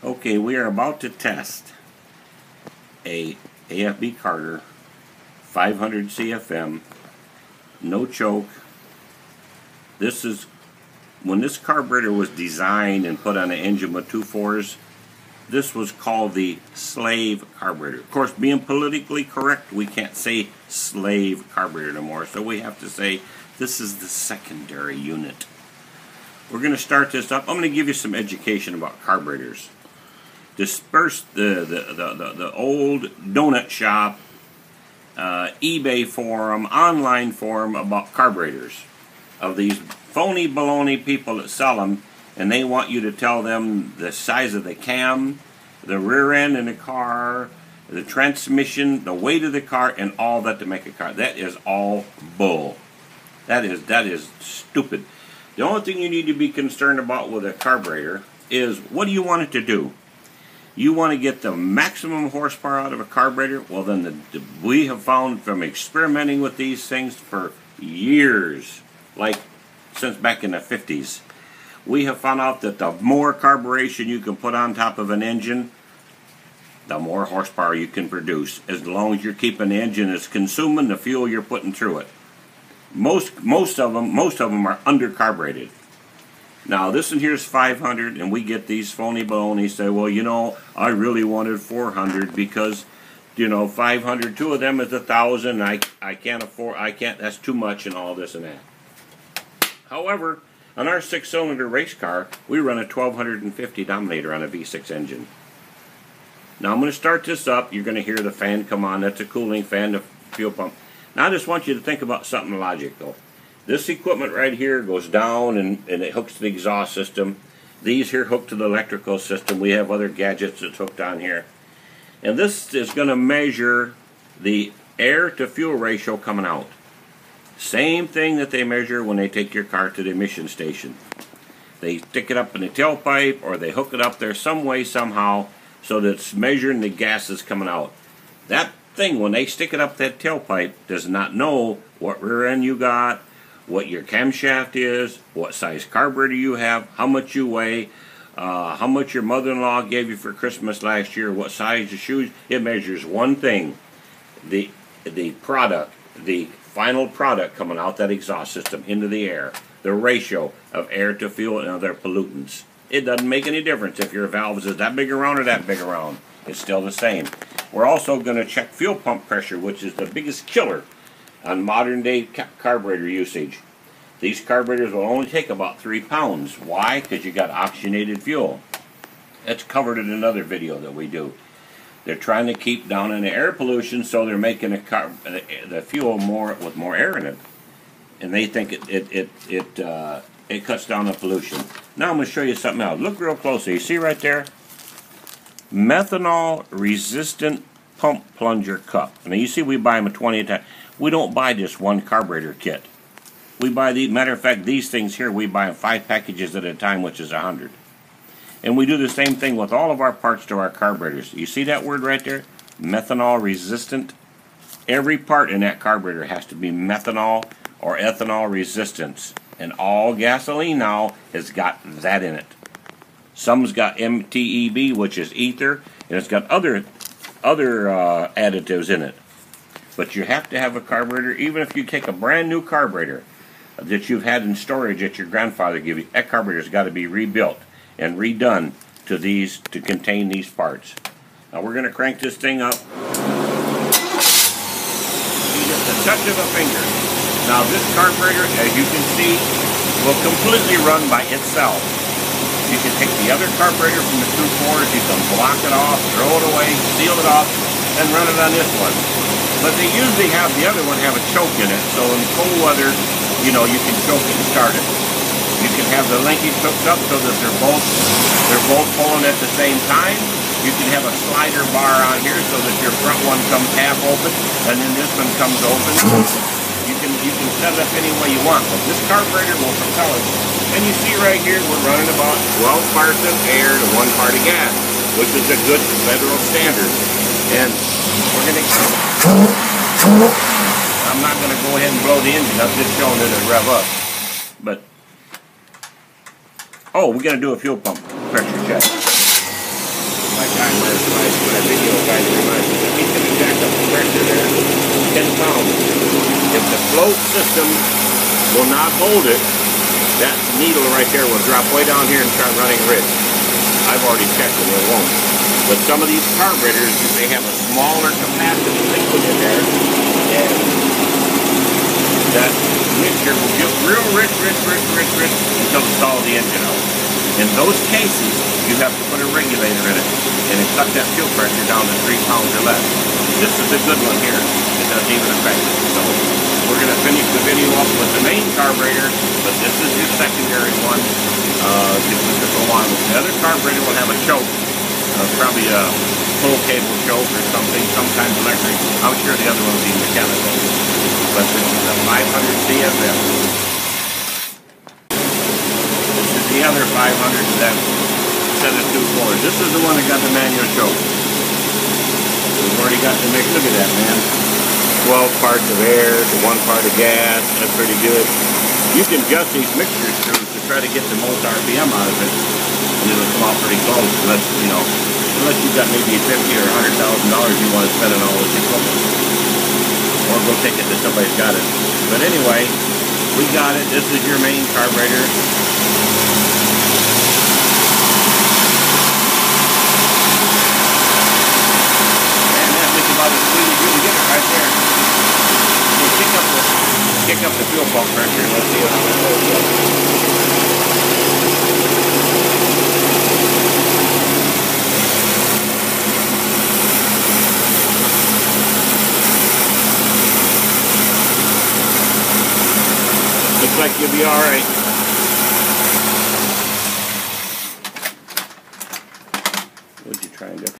Okay, we are about to test a AFB Carter 500 CFM, no choke. This is, when this carburetor was designed and put on an engine with 2.4s, this was called the slave carburetor. Of course, being politically correct, we can't say slave carburetor anymore, so we have to say this is the secondary unit. We're going to start this up. I'm going to give you some education about carburetors. Disperse the old donut shop, eBay forum, online forum about carburetors of these phony baloney people that sell them, and they want you to tell them the size of the cam, the rear end in the car, the transmission, the weight of the car, and all that to make a car. That is all bull. That is stupid. The only thing you need to be concerned about with a carburetor is, what do you want it to do? You want to get the maximum horsepower out of a carburetor? Well, then we have found from experimenting with these things for years, like since back in the 50s, we have found out that the more carburation you can put on top of an engine, the more horsepower you can produce, as long as you're keeping the engine is consuming the fuel you're putting through it. Most of them are under-carbureted. Now, this one here is 500, and we get these phony baloney say, well, you know, I really wanted 400 because, you know, 500, two of them is 1,000, I can't afford, that's too much and all this and that. However, on our 6-cylinder race car, we run a 1250 Dominator on a V6 engine. Now, I'm going to start this up. You're going to hear the fan come on. That's a cooling fan, the fuel pump. Now, I just want you to think about something logical. This equipment right here goes down and it hooks to the exhaust system. These here hook to the electrical system. We have other gadgets that's hooked on here. And this is going to measure the air to fuel ratio coming out. Same thing that they measure when they take your car to the emission station. They stick it up in the tailpipe or they hook it up there some way, somehow, so that it's measuring the gases coming out. That thing, when they stick it up that tailpipe, does not know what rear end you got, what your camshaft is, what size carburetor you have, how much you weigh, how much your mother-in-law gave you for Christmas last year, what size of shoes. It measures one thing, the product, the final product coming out that exhaust system into the air, the ratio of air to fuel and other pollutants. It doesn't make any difference if your valves is that big around or that big around. It's still the same. We're also going to check fuel pump pressure, which is the biggest killer on modern day carburetor usage. These carburetors will only take about 3 pounds. Why? Because you got oxygenated fuel. That's covered in another video that we do. They're trying to keep down in the air pollution, so they're making the fuel with more air in it, and they think it cuts down the pollution. Now I'm going to show you something else. Look real closely. You see right there? Methanol resistant pump plunger cup. Now you see we buy them a 20 at a time. We don't buy just one carburetor kit. We buy the matter of fact, these things here, we buy 5 packages at a time, which is 100. And we do the same thing with all of our parts to our carburetors. You see that word right there? Methanol resistant. Every part in that carburetor has to be methanol or ethanol resistance. And all gasoline now has got that in it. Some's got MTEB, which is ether, and it's got other additives in it. But you have to have a carburetor, even if you take a brand new carburetor that you've had in storage that your grandfather gave you, that carburetor's got to be rebuilt and redone to contain these parts. Now we're going to crank this thing up. Just a touch of a finger. Now this carburetor, as you can see, will completely run by itself. You can take the other carburetor from the 2.4s, you can block it off, throw it away, seal it off, and run it on this one. But they usually have the other one have a choke in it, so in cold weather, you know, you can choke it and start it. You can have the linkage hooked up so that they're both pulling at the same time. You can have a slider bar on here so that your front one comes half open, and then this one comes open. You can set it up any way you want, but this carburetor will propel it. And you see right here, we're running about 12 parts of air to 1 part of gas, which is a good federal standard. And we're going to... I'm not going to go ahead and blow the engine up, just showing it at rev up. But, oh, we're going to do a fuel pump pressure check. when I video guys remind me, he's going to jack up the pressure there 10 pounds. If the float system will not hold it, that needle right there will drop way down here and start running red. I've already checked and it won't. But some of these carburetors, they have a smaller capacity liquid in there, and that mixture will get real rich until it stalls the engine out. In those cases, you have to put a regulator in it, and it cuts that fuel pressure down to 3 pounds or less. This is a good one here. It doesn't even affect it. So we're going to finish the video up with the main carburetor, but this is your secondary one to go on. The other carburetor will have a choke, probably a pull cable choke or something, sometimes electric. I'm sure the other one will be mechanical. But this is a 500 CFM. This is the other 500 that set of 2.4. This is the one that got the manual choke. We've already got the mix. Look at that, man. 12 parts of air to 1 part of gas. That's pretty good. You can adjust these mixture screws to try to get the most RPM out of it, and it'll come out pretty close. Unless you've got maybe $50,000 or $100,000 you want to spend on all this equipment, or go take it to somebody's got it. But anyway, we got it. This is your main carburetor. About as sweet as you can get it right there. So kick up the fuel pump pressure and let's see how that goes. Looks like you'll be alright. What'd you try and do?